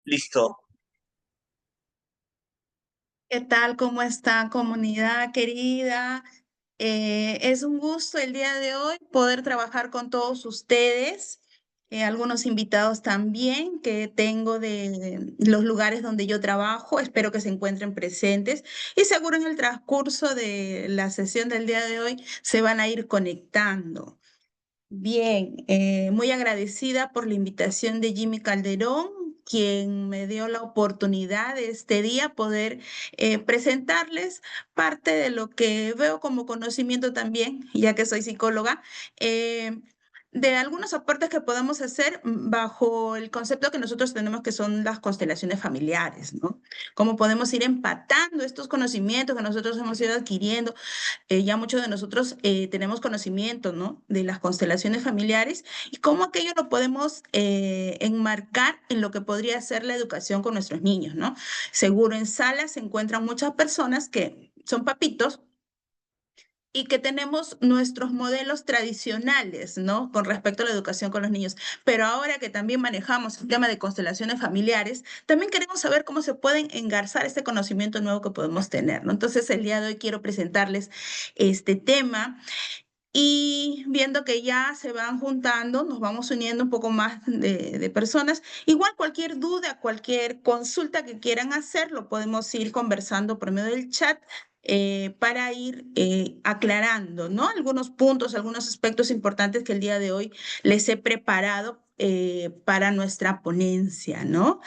Listo. ¿Qué tal? ¿Cómo está, comunidad querida? Es un gusto el día de hoy poder trabajar con todos ustedes, algunos invitados también que tengo de los lugares donde yo trabajo. Espero que se encuentren presentes y seguro en el transcurso de la sesión del día de hoy se van a ir conectando. Bien, muy agradecida por la invitación de Jimmy Calderón, quien me dio la oportunidad de este día poder presentarles parte de lo que veo como conocimiento también, ya que soy psicóloga, eh, de algunos aportes que podemos hacer bajo el concepto que nosotros tenemos que son las constelaciones familiares, ¿no? Cómo podemos ir empatando estos conocimientos que nosotros hemos ido adquiriendo. Ya muchos de nosotros tenemos conocimiento, ¿no? De las constelaciones familiares y cómo aquello lo podemos enmarcar en lo que podría ser la educación con nuestros niños, ¿no? Seguro en salas se encuentran muchas personas que son papitos y que tenemos nuestros modelos tradicionales, ¿no? Con respecto a la educación con los niños. Pero ahora que también manejamos el tema de constelaciones familiares, también queremos saber cómo se pueden engarzar este conocimiento nuevo que podemos tener, ¿no? Entonces, el día de hoy quiero presentarles este tema y viendo que ya se van juntando, nos vamos uniendo un poco más de personas. Igual cualquier duda, cualquier consulta que quieran hacer, lo podemos ir conversando por medio del chat para ir aclarando, ¿no? Algunos puntos, algunos aspectos importantes que el día de hoy les he preparado para nuestra ponencia, ¿no?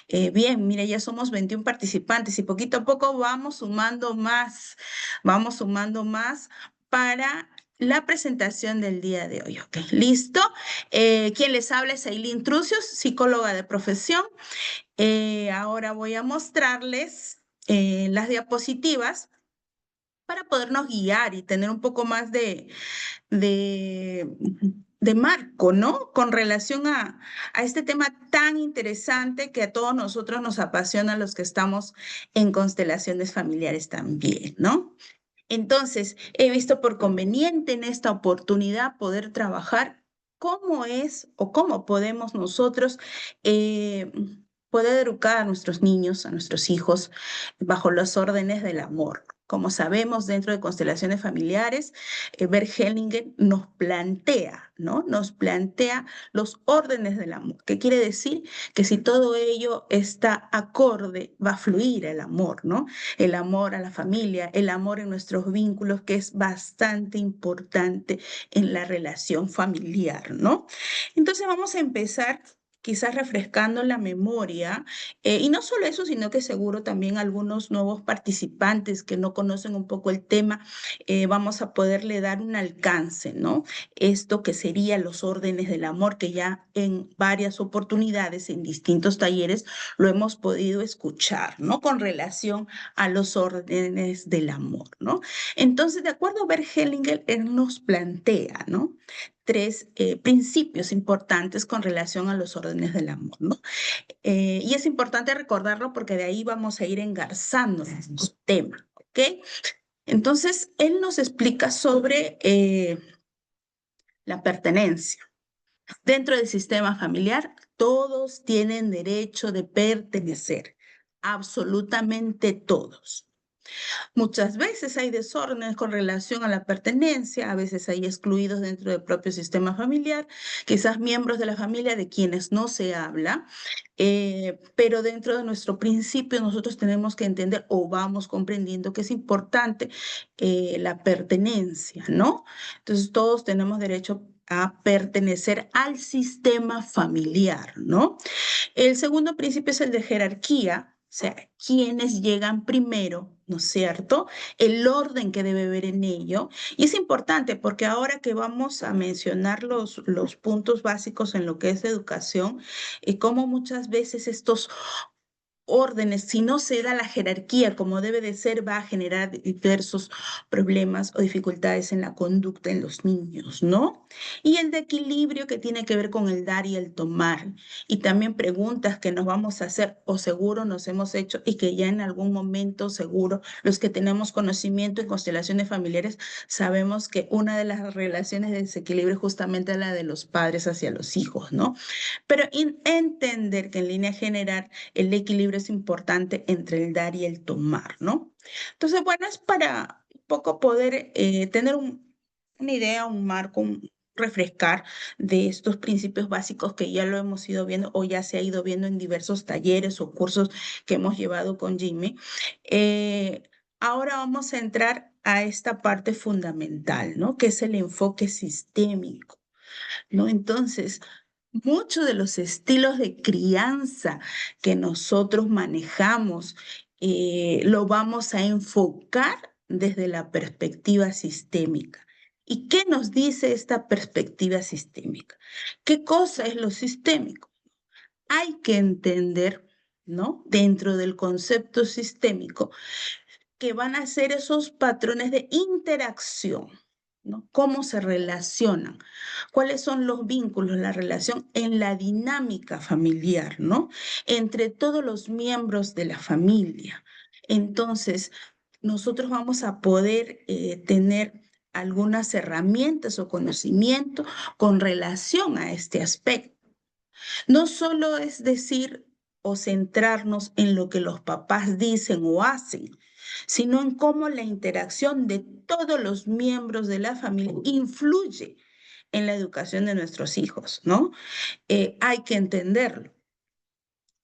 Bien, mire, ya somos 21 participantes y poquito a poco vamos sumando más para la presentación del día de hoy. Ok, listo. Quien les habla es Aileen Trucios, psicóloga de profesión. Ahora voy a mostrarles las diapositivas para podernos guiar y tener un poco más de, de marco, ¿no? Con relación a este tema tan interesante que a todos nosotros nos apasiona, a los que estamos en constelaciones familiares también, ¿no? Entonces, he visto por conveniente en esta oportunidad poder trabajar cómo es o cómo podemos nosotros eh, poder educar a nuestros niños, a nuestros hijos, bajo los órdenes del amor. Como sabemos, dentro de constelaciones familiares, Bert Hellinger nos plantea, ¿no? Nos plantea los órdenes del amor. ¿Qué quiere decir? Que si todo ello está acorde, va a fluir el amor, ¿no? El amor a la familia, el amor en nuestros vínculos, que es bastante importante en la relación familiar, ¿no? Entonces vamos a empezar quizás refrescando la memoria, y no solo eso, sino que seguro también algunos nuevos participantes que no conocen un poco el tema, vamos a poderle dar un alcance, ¿no? Esto que sería los órdenes del amor, que ya en varias oportunidades, en distintos talleres, lo hemos podido escuchar, ¿no? Con relación a los órdenes del amor, ¿no? Entonces, de acuerdo a Bert Hellinger, él nos plantea, ¿no? Tres principios importantes con relación a los órdenes del amor, ¿no? Y es importante recordarlo porque de ahí vamos a ir engarzando en su tema, ¿ok? Entonces, él nos explica sobre la pertenencia. Dentro del sistema familiar, todos tienen derecho de pertenecer, absolutamente todos. Muchas veces hay desórdenes con relación a la pertenencia, a veces hay excluidos dentro del propio sistema familiar, quizás miembros de la familia de quienes no se habla, pero dentro de nuestro principio nosotros tenemos que entender o vamos comprendiendo que es importante la pertenencia, ¿no? Entonces todos tenemos derecho a pertenecer al sistema familiar, ¿no? El segundo principio es el de jerarquía, o sea, quiénes llegan primero, ¿no es cierto? El orden que debe haber en ello. Y es importante porque ahora que vamos a mencionar los puntos básicos en lo que es educación, y cómo muchas veces estos órdenes, si no se da la jerarquía como debe de ser, va a generar diversos problemas o dificultades en la conducta en los niños, ¿no? Y el de equilibrio que tiene que ver con el dar y el tomar. Y también preguntas que nos vamos a hacer o seguro nos hemos hecho y que ya en algún momento seguro los que tenemos conocimiento en constelaciones familiares sabemos que una de las relaciones de desequilibrio es justamente la de los padres hacia los hijos, ¿no? Pero entender que en línea general el equilibrio es importante entre el dar y el tomar, ¿no? Entonces, bueno, es para un poco poder tener una idea, un marco, refrescar de estos principios básicos que ya lo hemos ido viendo o ya se ha ido viendo en diversos talleres o cursos que hemos llevado con Jimmy. Eh, Ahora vamos a entrar a esta parte fundamental, ¿no? Que es el enfoque sistémico, ¿no? Entonces, muchos de los estilos de crianza que nosotros manejamos lo vamos a enfocar desde la perspectiva sistémica. ¿Y qué nos dice esta perspectiva sistémica? ¿Qué cosa es lo sistémico? Hay que entender, ¿no? Dentro del concepto sistémico, que van a ser esos patrones de interacción, ¿no? Cómo se relacionan, cuáles son los vínculos, la relación en la dinámica familiar, ¿no? Entre todos los miembros de la familia. Entonces, nosotros vamos a poder tener algunas herramientas o conocimiento con relación a este aspecto. No solo es decir o centrarnos en lo que los papás dicen o hacen, sino en cómo la interacción de todos los miembros de la familia influye en la educación de nuestros hijos, ¿no? Hay que entenderlo,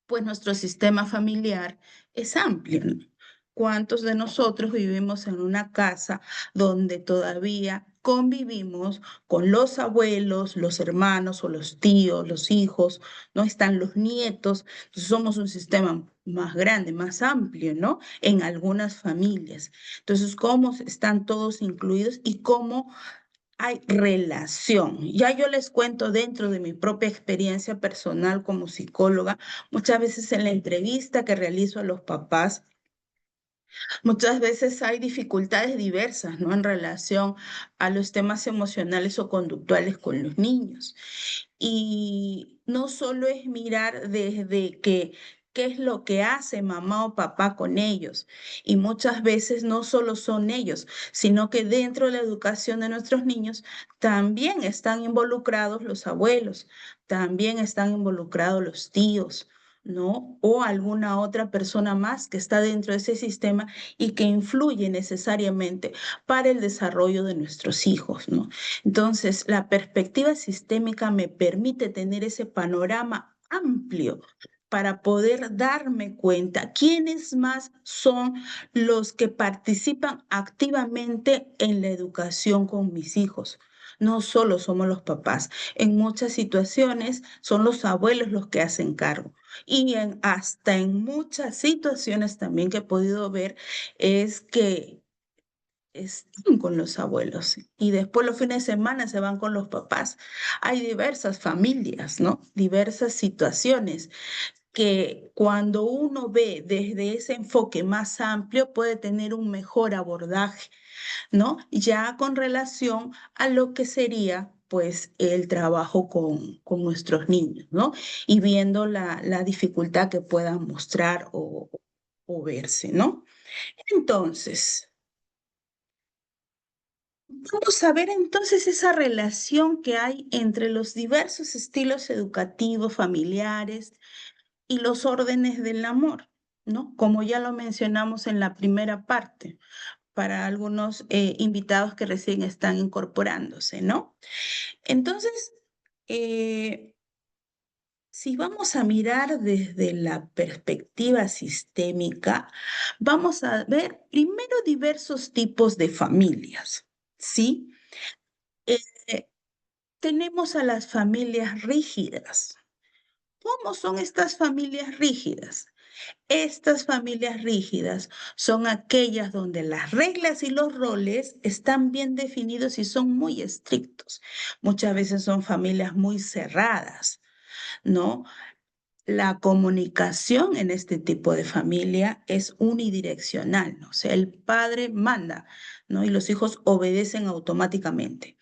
pues nuestro sistema familiar es amplio, ¿no? ¿Cuántos de nosotros vivimos en una casa donde todavía convivimos con los abuelos, los hermanos o los tíos, los hijos, no están los nietos? Entonces somos un sistema más grande, más amplio, ¿no? En algunas familias. Entonces, ¿cómo están todos incluidos y cómo hay relación? Ya yo les cuento dentro de mi propia experiencia personal como psicóloga, muchas veces en la entrevista que realizo a los papás, muchas veces hay dificultades diversas, ¿no? En relación a los temas emocionales o conductuales con los niños. Y no solo es mirar desde que qué es lo que hace mamá o papá con ellos. Y muchas veces no solo son ellos, sino que dentro de la educación de nuestros niños también están involucrados los abuelos, también están involucrados los tíos, ¿no? O alguna otra persona más que está dentro de ese sistema y que influye necesariamente para el desarrollo de nuestros hijos, ¿no? Entonces, la perspectiva sistémica me permite tener ese panorama amplio para poder darme cuenta quiénes más son los que participan activamente en la educación con mis hijos. No solo somos los papás, en muchas situaciones son los abuelos los que hacen cargo. Y hasta en muchas situaciones también que he podido ver es que están con los abuelos y después los fines de semana se van con los papás. Hay diversas familias, ¿no? Diversas situaciones que cuando uno ve desde ese enfoque más amplio puede tener un mejor abordaje, ¿no? Ya con relación a lo que sería pues el trabajo con nuestros niños, ¿no? Y viendo la dificultad que puedan mostrar o verse, ¿no? Entonces, vamos a ver entonces esa relación que hay entre los diversos estilos educativos familiares y los órdenes del amor, ¿no? Como ya lo mencionamos en la primera parte, para algunos invitados que recién están incorporándose, ¿no? Entonces, eh, si vamos a mirar desde la perspectiva sistémica, vamos a ver primero diversos tipos de familias, ¿sí? Eh, Tenemos a las familias rígidas. ¿Cómo son estas familias rígidas? Estas familias rígidas son aquellas donde las reglas y los roles están bien definidos y son muy estrictos. Muchas veces son familias muy cerradas, ¿no? La comunicación en este tipo de familia es unidireccional, ¿no? O sea, el padre manda, ¿no? Y los hijos obedecen automáticamente.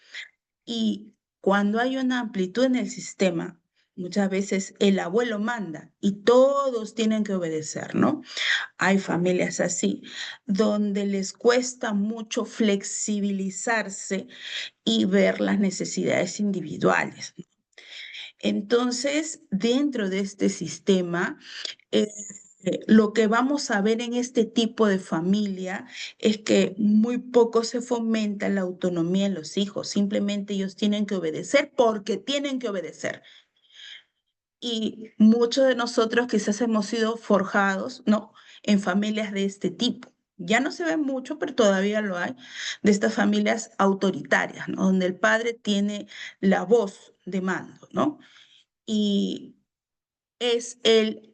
Y Cuando hay una amplitud en el sistema, muchas veces el abuelo manda y todos tienen que obedecer, ¿no? Hay familias así, donde les cuesta mucho flexibilizarse y ver las necesidades individuales. Entonces, dentro de este sistema, eh, lo que vamos a ver en este tipo de familia es que muy poco se fomenta la autonomía en los hijos, simplemente ellos tienen que obedecer porque tienen que obedecer. Y muchos de nosotros quizás hemos sido forjados, ¿no? En familias de este tipo. Ya no se ve mucho, pero todavía lo hay, de estas familias autoritarias, ¿no? Donde el padre tiene la voz de mando, ¿no? Y es él,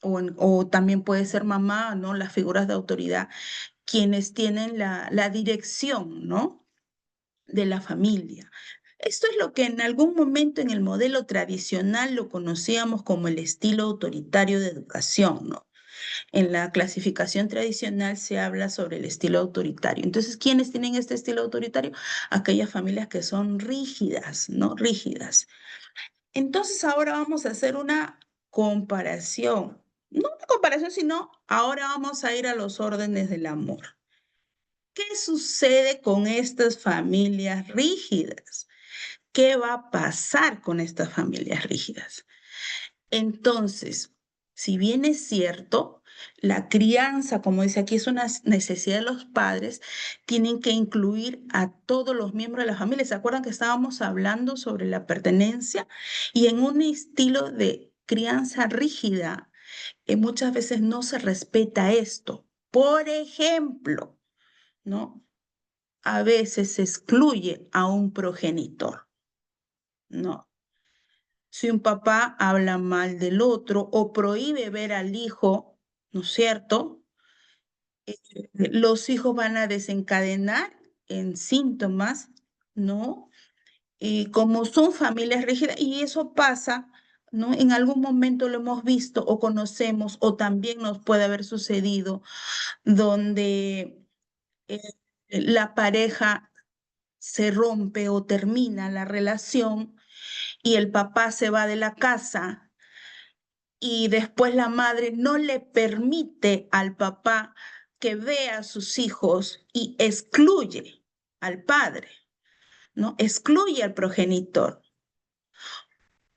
o también puede ser mamá, ¿no? Las figuras de autoridad, quienes tienen la dirección, ¿no? De la familia. Esto es lo que en algún momento en el modelo tradicional lo conocíamos como el estilo autoritario de educación, ¿no? En la clasificación tradicional se habla sobre el estilo autoritario. Entonces, ¿quiénes tienen este estilo autoritario? Aquellas familias que son rígidas, ¿no? Rígidas. Entonces, ahora vamos a hacer una comparación. No una comparación, sino ahora vamos a ir a los órdenes del amor. ¿Qué sucede con estas familias rígidas? ¿Qué va a pasar con estas familias rígidas? Entonces, si bien es cierto, la crianza, como dice aquí, es una necesidad de los padres, tienen que incluir a todos los miembros de la familia. ¿Se acuerdan que estábamos hablando sobre la pertenencia? Y en un estilo de crianza rígida, muchas veces no se respeta esto. Por ejemplo, ¿no? A veces se excluye a un progenitor, ¿no? Si un papá habla mal del otro o prohíbe ver al hijo, ¿no es cierto? Los hijos van a desencadenar en síntomas, ¿no? Y como son familias rígidas, y eso pasa, ¿no? En algún momento lo hemos visto o conocemos, o también nos puede haber sucedido, donde eh, la pareja se rompe o termina la relación y el papá se va de la casa y después la madre no le permite al papá que vea a sus hijos y excluye al padre, ¿no? Excluye al progenitor.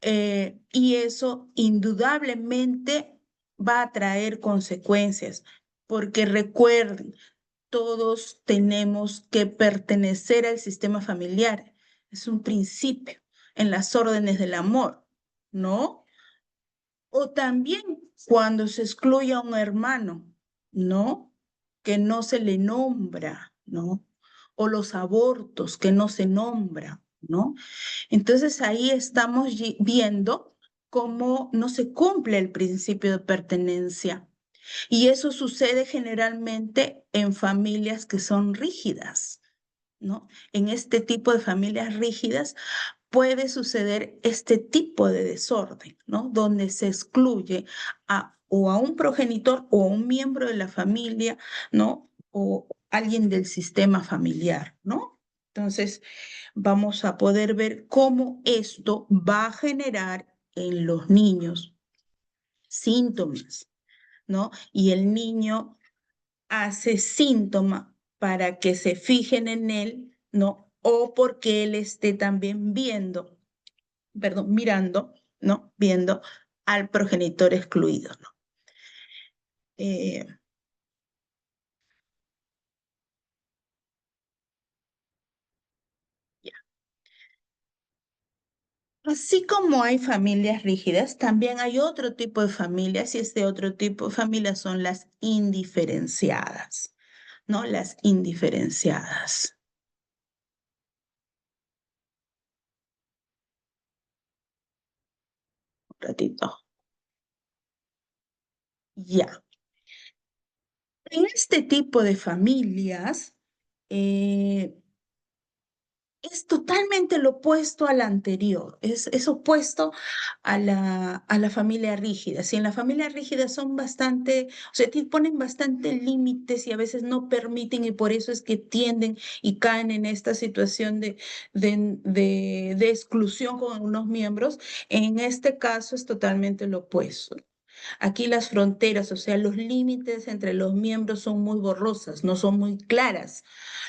Y eso indudablemente va a traer consecuencias, porque recuerden, todos tenemos que pertenecer al sistema familiar. Es un principio en las órdenes del amor, ¿no? O también cuando se excluye a un hermano, ¿no? Que no se le nombra, ¿no? O los abortos que no se nombra, ¿no? Entonces ahí estamos viendo cómo no se cumple el principio de pertenencia. Y eso sucede generalmente en familias que son rígidas, ¿no? En este tipo de familias rígidas puede suceder este tipo de desorden, ¿no? Donde se excluye o a un progenitor o a un miembro de la familia, ¿no? O alguien del sistema familiar, ¿no? Entonces, vamos a poder ver cómo esto va a generar en los niños síntomas, ¿no? Y el niño hace síntoma para que se fijen en él, ¿no? O porque él esté también viendo, perdón, mirando, ¿no? Viendo al progenitor excluido, ¿no? Eh, ya. Así como hay familias rígidas, también hay otro tipo de familias y este otro tipo de familias son las indiferenciadas, ¿no? Las indiferenciadas. Un ratito. Ya. En este tipo de familias, eh, Es totalmente lo opuesto al anterior, es opuesto a la familia rígida. Si en la familia rígida son bastante, o sea, ponen bastante límites y a veces no permiten y por eso es que tienden y caen en esta situación de exclusión con unos miembros, en este caso es totalmente lo opuesto. Aquí las fronteras, o sea, los límites entre los miembros son muy borrosas, no son muy claras.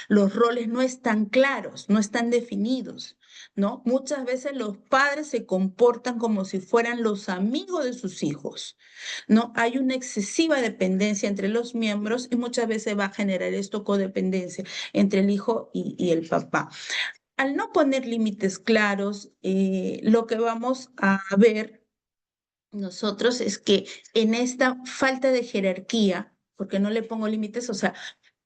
Los roles no están claros, no están definidos, ¿no? Muchas veces los padres se comportan como si fueran los amigos de sus hijos, ¿no? Hay una excesiva dependencia entre los miembros y muchas veces va a generar esto codependencia entre el hijo y el papá. Al no poner límites claros, lo que vamos a ver nosotros es que en esta falta de jerarquía, porque no le pongo límites, o sea,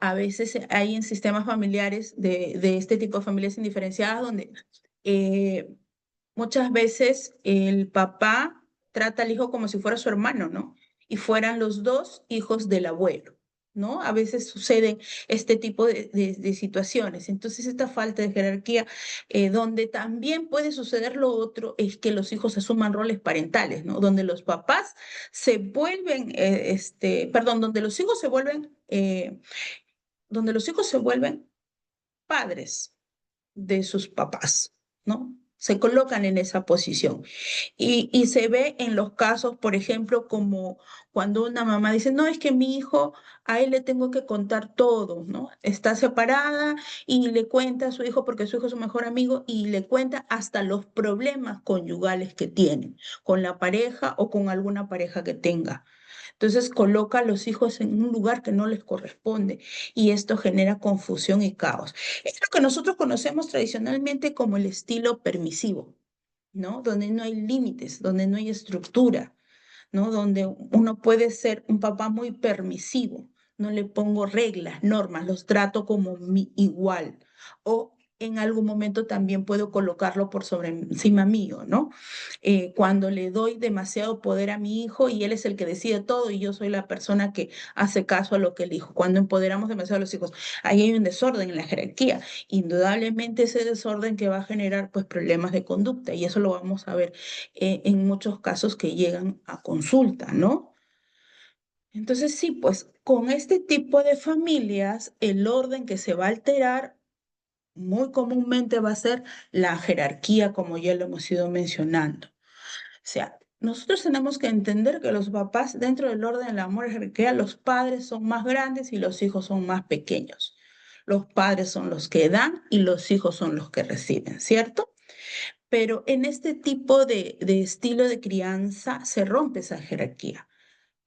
a veces hay en sistemas familiares de este tipo de familias indiferenciadas donde eh, muchas veces el papá trata al hijo como si fuera su hermano, ¿no? Y fueran los dos hijos del abuelo, ¿no? A veces suceden este tipo de situaciones. Entonces, esta falta de jerarquía, donde también puede suceder lo otro, es que los hijos asuman roles parentales, ¿no? Donde los papás se vuelven, perdón, donde los hijos se vuelven padres de sus papás, ¿no? Se colocan en esa posición. Y se ve en los casos, por ejemplo, como cuando una mamá dice, no, es que mi hijo, a él le tengo que contar todo, ¿no? Está separada y le cuenta a su hijo, porque su hijo es su mejor amigo, y le cuenta hasta los problemas conyugales que tiene con la pareja o con alguna pareja que tenga. Entonces coloca a los hijos en un lugar que no les corresponde y esto genera confusión y caos. Es lo que nosotros conocemos tradicionalmente como el estilo permisivo, ¿no? Donde no hay límites, donde no hay estructura, ¿no? Donde uno puede ser un papá muy permisivo, no le pongo reglas, normas, los trato como igual. O en algún momento también puedo colocarlo por sobre encima mío, ¿no? Cuando le doy demasiado poder a mi hijo y él es el que decide todo y yo soy la persona que hace caso a lo que elijo. Cuando empoderamos demasiado a los hijos, ahí hay un desorden en la jerarquía. Indudablemente ese desorden que va a generar pues problemas de conducta y eso lo vamos a ver en muchos casos que llegan a consulta, ¿no? Entonces sí, pues con este tipo de familias, el orden que se va a alterar muy comúnmente va a ser la jerarquía, como ya lo hemos ido mencionando. O sea, nosotros tenemos que entender que los papás, dentro del orden del amor y jerarquía, los padres son más grandes y los hijos son más pequeños. Los padres son los que dan y los hijos son los que reciben, ¿cierto? Pero en este tipo de estilo de crianza se rompe esa jerarquía.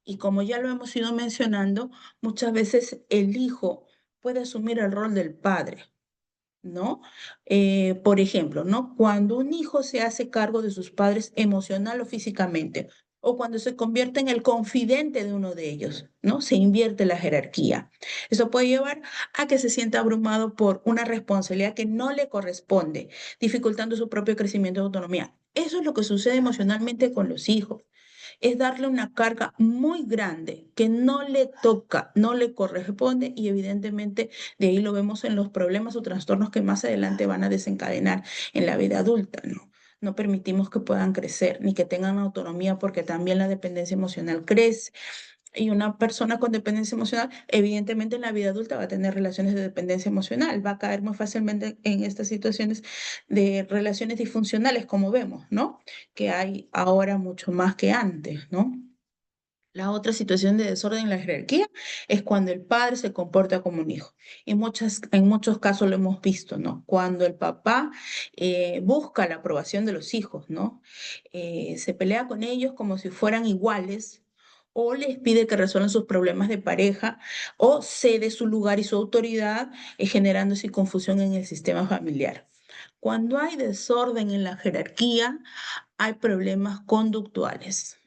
Y como ya lo hemos ido mencionando, muchas veces el hijo puede asumir el rol del padre, ¿no? Por ejemplo, ¿no? Cuando un hijo se hace cargo de sus padres emocional o físicamente, o cuando se convierte en el confidente de uno de ellos, ¿no? Se invierte la jerarquía. Eso puede llevar a que se sienta abrumado por una responsabilidad que no le corresponde, dificultando su propio crecimiento de autonomía. Eso es lo que sucede emocionalmente con los hijos, es darle una carga muy grande que no le toca, no le corresponde y evidentemente de ahí lo vemos en los problemas o trastornos que más adelante van a desencadenar en la vida adulta, ¿no? No permitimos que puedan crecer ni que tengan autonomía porque también la dependencia emocional crece. Y una persona con dependencia emocional, evidentemente en la vida adulta va a tener relaciones de dependencia emocional, va a caer muy fácilmente en estas situaciones de relaciones disfuncionales, como vemos, ¿no? Que hay ahora mucho más que antes, ¿no? La otra situación de desorden en la jerarquía es cuando el padre se comporta como un hijo. En muchos casos lo hemos visto, ¿no? Cuando el papá busca la aprobación de los hijos, ¿no? Se pelea con ellos como si fueran iguales o les pide que resuelvan sus problemas de pareja o cede su lugar y su autoridad, generando así confusión en el sistema familiar. Cuando hay desorden en la jerarquía, hay problemas conductuales.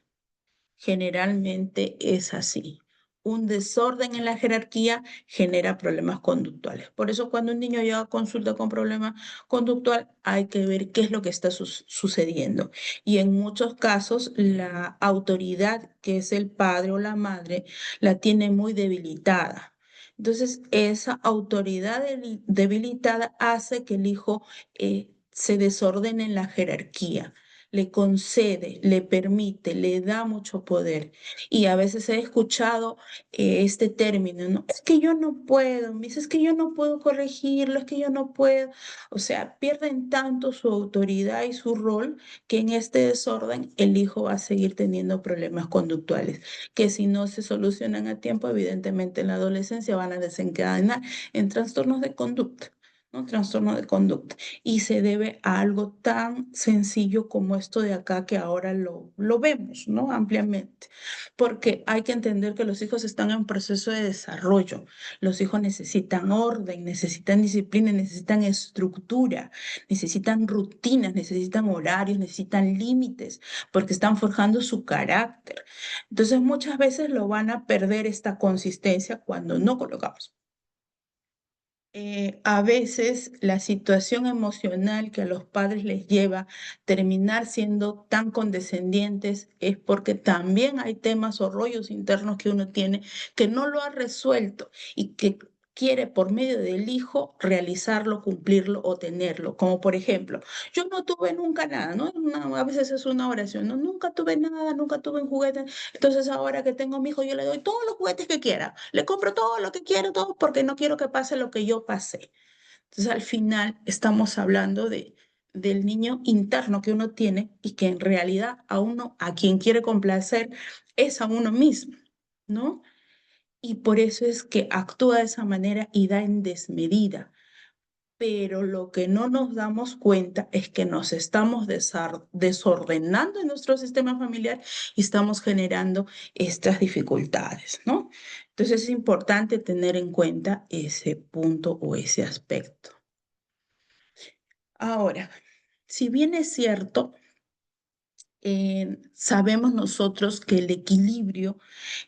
Generalmente es así. Un desorden en la jerarquía genera problemas conductuales. Por eso cuando un niño llega a consulta con problema conductual, hay que ver qué es lo que está sucediendo. Y en muchos casos, la autoridad, que es el padre o la madre, la tiene muy debilitada. Entonces, esa autoridad debilitada hace que el hijo se desordene en la jerarquía, le concede, le permite, le da mucho poder. Y a veces he escuchado este término, ¿no? Es que yo no puedo, me dice, es que yo no puedo corregirlo, es que yo no puedo. O sea, pierden tanto su autoridad y su rol que en este desorden el hijo va a seguir teniendo problemas conductuales que si no se solucionan a tiempo, evidentemente en la adolescencia van a desencadenar en trastornos de conducta, ¿no? Trastorno de conducta. Y se debe a algo tan sencillo como esto de acá que ahora lo vemos, ¿no? Ampliamente. Porque hay que entender que los hijos están en proceso de desarrollo. Los hijos necesitan orden, necesitan disciplina, necesitan estructura, necesitan rutinas, necesitan horarios, necesitan límites, porque están forjando su carácter. Entonces muchas veces lo van a perder esta consistencia cuando no colocamos. A veces la situación emocional que a los padres les lleva a terminar siendo tan condescendientes es porque también hay temas o rollos internos que uno tiene que no lo ha resuelto y que quiere por medio del hijo realizarlo, cumplirlo o tenerlo. Como por ejemplo, yo no tuve nunca nada, ¿no? A veces es una oración, ¿no? Nunca tuve nada, nunca tuve un juguete. Entonces ahora que tengo a mi hijo, yo le doy todos los juguetes que quiera, le compro todo lo que quiero, todo porque no quiero que pase lo que yo pasé. Entonces al final estamos hablando del niño interno que uno tiene y que en realidad a uno, a quien quiere complacer, es a uno mismo, ¿no? Y por eso es que actúa de esa manera y da en desmedida, pero lo que no nos damos cuenta es que nos estamos desordenando en nuestro sistema familiar y estamos generando estas dificultades, ¿no? Entonces es importante tener en cuenta ese punto o ese aspecto. Ahora, si bien es cierto, sabemos nosotros que el equilibrio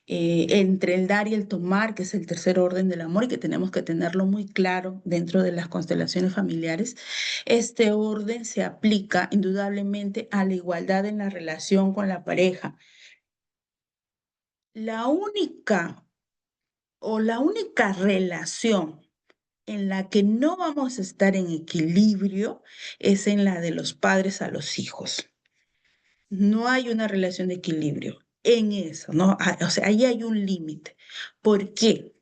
entre el dar y el tomar, que es el tercer orden del amor y que tenemos que tenerlo muy claro dentro de las constelaciones familiares, este orden se aplica indudablemente a la igualdad en la relación con la pareja. La única la única relación en la que no vamos a estar en equilibrio es en la de los padres a los hijos. No hay una relación de equilibrio en eso, ¿no? O sea, ahí hay un límite. ¿Por qué?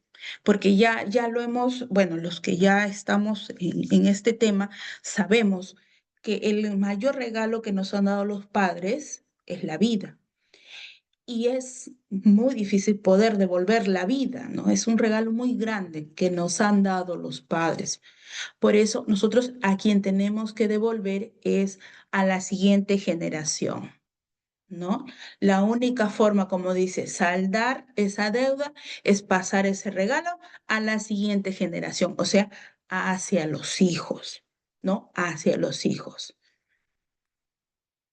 Porque ya lo hemos, bueno, los que ya estamos en este tema, sabemos que el mayor regalo que nos han dado los padres es la vida. Y es muy difícil poder devolver la vida, ¿no? Es un regalo muy grande que nos han dado los padres. Por eso nosotros a quien tenemos que devolver es a la siguiente generación. ¿No? La única forma, como dice, saldar esa deuda es pasar ese regalo a la siguiente generación, o sea, hacia los hijos, ¿no? Hacia los hijos.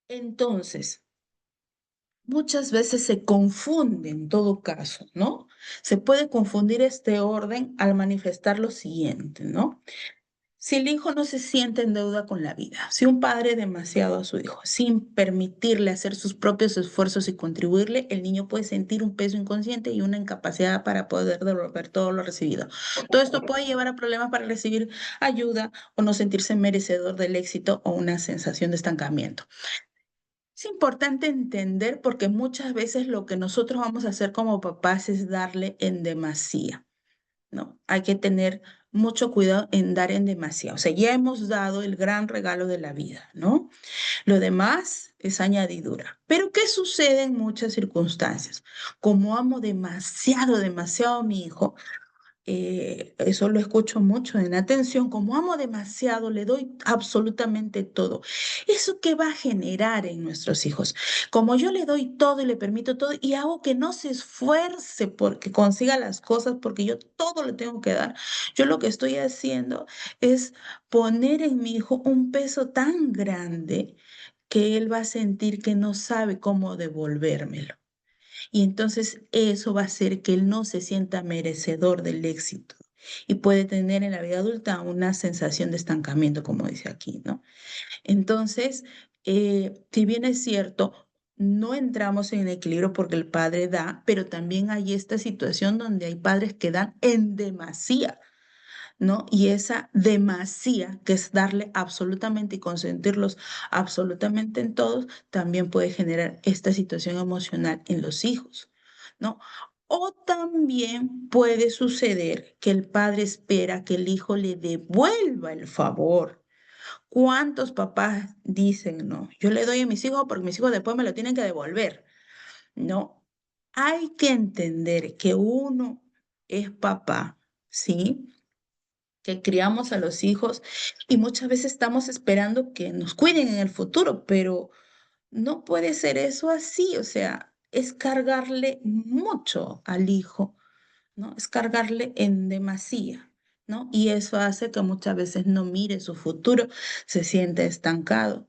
Entonces, muchas veces se confunde en todo caso, ¿no? Se puede confundir este orden al manifestar lo siguiente, ¿no? Si el hijo no se siente en deuda con la vida, si un padre demasiado a su hijo, sin permitirle hacer sus propios esfuerzos y contribuirle, el niño puede sentir un peso inconsciente y una incapacidad para poder devolver todo lo recibido. Todo esto puede llevar a problemas para recibir ayuda o no sentirse merecedor del éxito o una sensación de estancamiento. Es importante entender porque muchas veces lo que nosotros vamos a hacer como papás es darle en demasía. ¿No? Hay que tener mucho cuidado en dar en demasía. O sea, ya hemos dado el gran regalo de la vida, ¿no? Lo demás es añadidura. Pero ¿qué sucede en muchas circunstancias? Como amo demasiado, demasiado a mi hijo, eso lo escucho mucho en atención, como amo demasiado, le doy absolutamente todo. ¿Eso qué va a generar en nuestros hijos? Como yo le doy todo y le permito todo y hago que no se esfuerce porque consiga las cosas, porque yo todo le tengo que dar, yo lo que estoy haciendo es poner en mi hijo un peso tan grande que él va a sentir que no sabe cómo devolvérmelo. Y entonces eso va a hacer que él no se sienta merecedor del éxito y puede tener en la vida adulta una sensación de estancamiento, como dice aquí, ¿no? Entonces, si bien es cierto, no entramos en equilibrio porque el padre da, pero también hay esta situación donde hay padres que dan en demasía, ¿no? Y esa demasía, que es darle absolutamente y consentirlos absolutamente en todos, también puede generar esta situación emocional en los hijos, ¿no? O también puede suceder que el padre espera que el hijo le devuelva el favor. ¿Cuántos papás dicen, no, yo le doy a mis hijos porque mis hijos después me lo tienen que devolver? No, hay que entender que uno es papá, ¿sí? Que criamos a los hijos y muchas veces estamos esperando que nos cuiden en el futuro, pero no puede ser eso así, o sea, es cargarle mucho al hijo, ¿no? Es cargarle en demasía, ¿no? Y eso hace que muchas veces no mire su futuro, se siente estancado.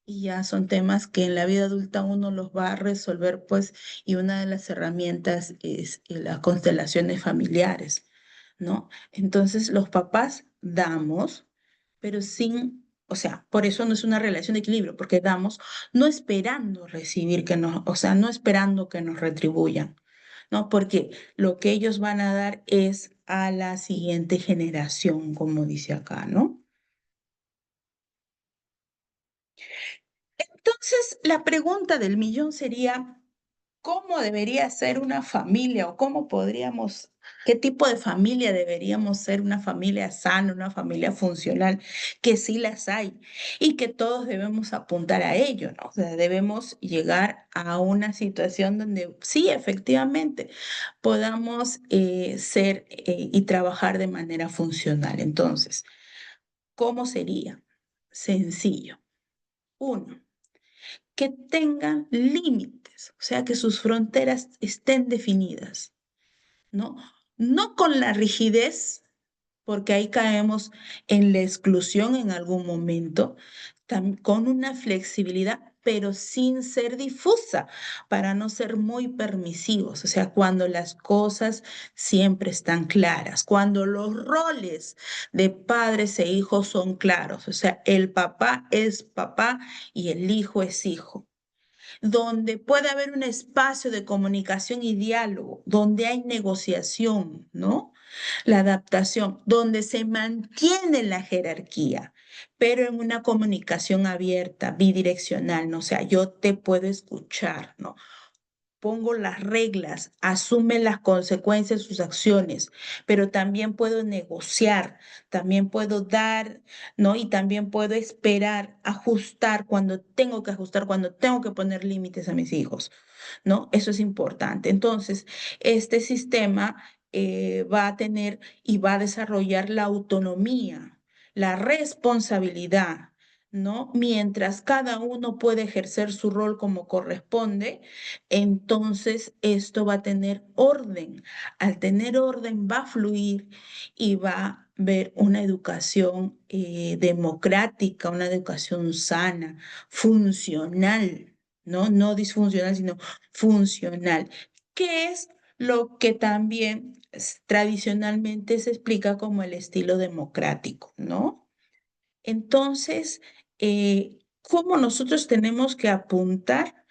Y ya son temas que en la vida adulta uno los va a resolver, pues, y una de las herramientas es las constelaciones familiares, ¿no? Entonces, los papás damos, pero sin, o sea, por eso no es una relación de equilibrio, porque damos no esperando recibir que nos, o sea, no esperando que nos retribuyan, ¿no? Porque lo que ellos van a dar es a la siguiente generación, como dice acá, ¿no? Entonces, la pregunta del millón sería, ¿cómo debería ser una familia o cómo podríamos, qué tipo de familia deberíamos ser? Una familia sana, una familia funcional, que sí las hay y que todos debemos apuntar a ello, ¿no? O sea, debemos llegar a una situación donde sí, efectivamente, podamos ser y trabajar de manera funcional. Entonces, ¿cómo sería? Sencillo. Uno, que tengan límites, o sea, que sus fronteras estén definidas, ¿no? No con la rigidez, porque ahí caemos en la exclusión en algún momento, con una flexibilidad, pero sin ser difusa, para no ser muy permisivos, o sea, cuando las cosas siempre están claras, cuando los roles de padres e hijos son claros, o sea, el papá es papá y el hijo es hijo, donde puede haber un espacio de comunicación y diálogo, donde hay negociación, ¿no? La adaptación, donde se mantiene la jerarquía, pero en una comunicación abierta, bidireccional, ¿no? O sea, yo te puedo escuchar, ¿no? Pongo las reglas, asume las consecuencias de sus acciones, pero también puedo negociar, también puedo dar, ¿no? Y también puedo esperar, ajustar cuando tengo que poner límites a mis hijos, ¿no? Eso es importante. Entonces, este sistema va a tener y va a desarrollar la autonomía, la responsabilidad, ¿no? Mientras cada uno puede ejercer su rol como corresponde, entonces esto va a tener orden. Al tener orden va a fluir y va a haber una educación democrática, una educación sana, funcional, ¿no? No disfuncional, sino funcional, que es lo que también tradicionalmente se explica como el estilo democrático, ¿no? Entonces, ¿cómo nosotros tenemos que apuntar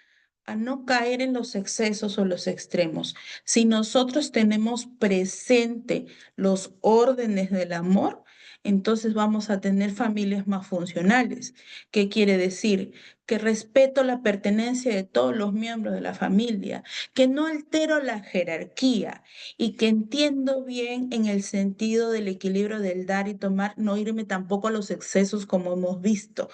a no caer en los excesos o los extremos? Si nosotros tenemos presente los órdenes del amor, entonces vamos a tener familias más funcionales. ¿Qué quiere decir? Que respeto la pertenencia de todos los miembros de la familia, que no altero la jerarquía y que entiendo bien en el sentido del equilibrio del dar y tomar, no irme tampoco a los excesos como hemos visto.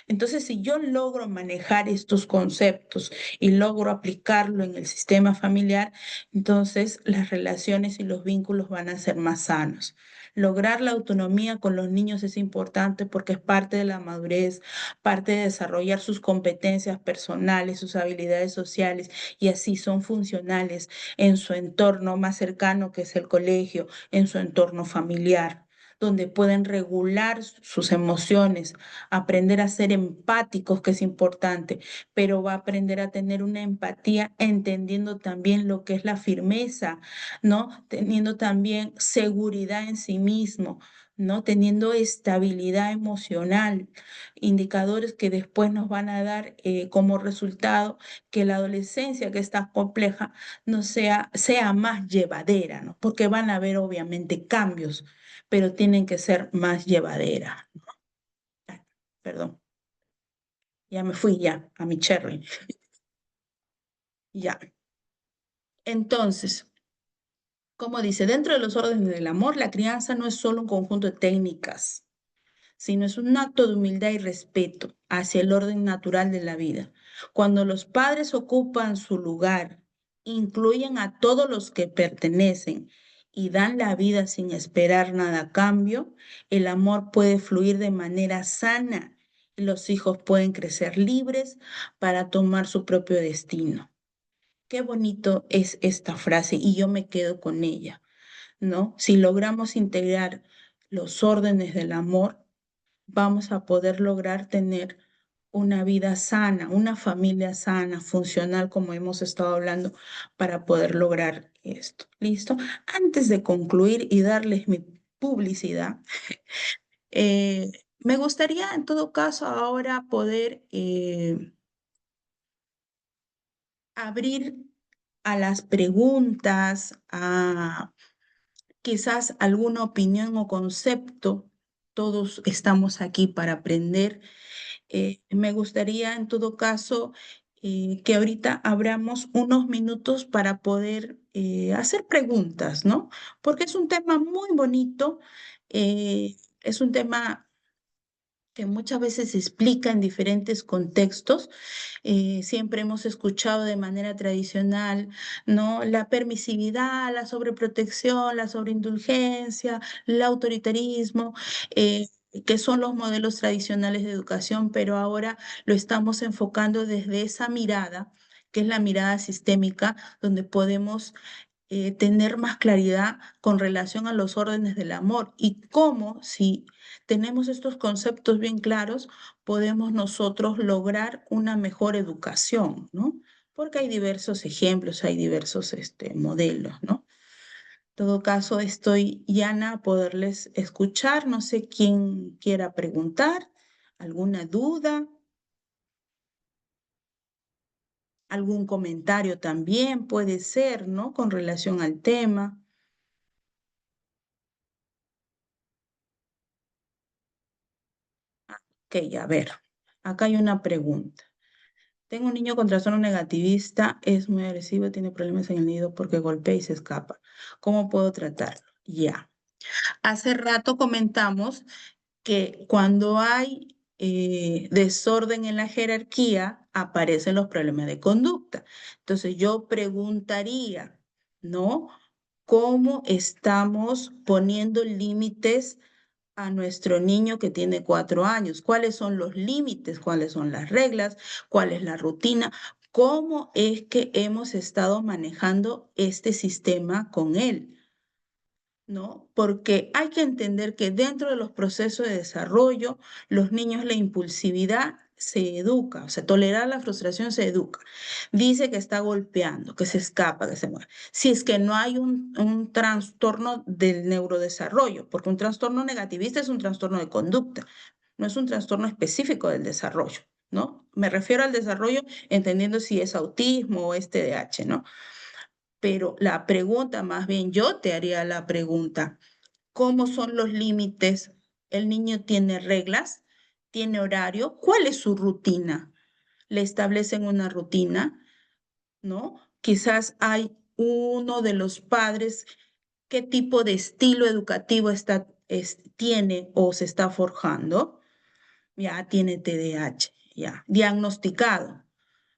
Entonces, si yo logro manejar estos conceptos y logro aplicarlo en el sistema familiar, entonces las relaciones y los vínculos van a ser más sanos. Lograr la autonomía con los niños es importante porque es parte de la madurez, parte de desarrollar sus competencias personales, sus habilidades sociales y así son funcionales en su entorno más cercano que es el colegio, en su entorno familiar, donde pueden regular sus emociones, aprender a ser empáticos, que es importante, pero va a aprender a tener una empatía entendiendo también lo que es la firmeza, ¿no? Teniendo también seguridad en sí mismo, ¿no? Teniendo estabilidad emocional, indicadores que después nos van a dar como resultado que la adolescencia, que está compleja, no sea más llevadera, ¿no? Porque van a haber obviamente cambios, pero tienen que ser más llevaderas. Ay, perdón, ya me fui ya a mi cherry. Ya. Entonces, como dice, dentro de los órdenes del amor, la crianza no es solo un conjunto de técnicas, sino es un acto de humildad y respeto hacia el orden natural de la vida. Cuando los padres ocupan su lugar, incluyen a todos los que pertenecen y dan la vida sin esperar nada a cambio, el amor puede fluir de manera sana y los hijos pueden crecer libres para tomar su propio destino. Qué bonito es esta frase y yo me quedo con ella, ¿no? Si logramos integrar los órdenes del amor, vamos a poder lograr tener una vida sana, una familia sana, funcional, como hemos estado hablando, para poder lograr esto. ¿Listo? Antes de concluir y darles mi publicidad, eh, me gustaría en todo caso ahora poder abrir a las preguntas, a quizás alguna opinión o concepto. Todos estamos aquí para aprender. Me gustaría en todo caso que ahorita abramos unos minutos para poder hacer preguntas, ¿no? Porque es un tema muy bonito, es un tema que muchas veces se explica en diferentes contextos. Siempre hemos escuchado de manera tradicional, ¿no? La permisividad, la sobreprotección, la sobreindulgencia, el autoritarismo, que son los modelos tradicionales de educación, pero ahora lo estamos enfocando desde esa mirada, que es la mirada sistémica, donde podemos tener más claridad con relación a los órdenes del amor y cómo, si tenemos estos conceptos bien claros, podemos nosotros lograr una mejor educación, ¿no? Porque hay diversos ejemplos, hay diversos modelos, ¿no? En todo caso, estoy, Yana, a poderles escuchar. No sé quién quiera preguntar, alguna duda, algún comentario también puede ser, ¿no? Con relación al tema. Ok, a ver, acá hay una pregunta. Tengo un niño con trastorno negativista, es muy agresivo, tiene problemas en el nido porque golpea y se escapa. ¿Cómo puedo tratarlo? Ya. Hace rato comentamos que cuando hay desorden en la jerarquía, aparecen los problemas de conducta. Entonces yo preguntaría, ¿no? ¿Cómo estamos poniendo límites a nuestro niño que tiene 4 años? ¿Cuáles son los límites? ¿Cuáles son las reglas? ¿Cuál es la rutina? ¿Cómo es que hemos estado manejando este sistema con él? ¿No? Porque hay que entender que dentro de los procesos de desarrollo, los niños la impulsividad se educa, o sea, tolerar la frustración se educa. Dice que está golpeando, que se escapa, que se mueve. Si es que no hay un trastorno del neurodesarrollo, porque un trastorno negativista es un trastorno de conducta, no es un trastorno específico del desarrollo, ¿no? Me refiero al desarrollo entendiendo si es autismo o es TDAH, ¿no? Pero la pregunta, más bien yo te haría la pregunta, ¿cómo son los límites? ¿El niño tiene reglas? ¿Tiene horario? ¿Cuál es su rutina? ¿Le establecen una rutina? ¿No? Quizás hay uno de los padres, ¿qué tipo de estilo educativo tiene o se está forjando? Ya tiene TDAH, ya, diagnosticado.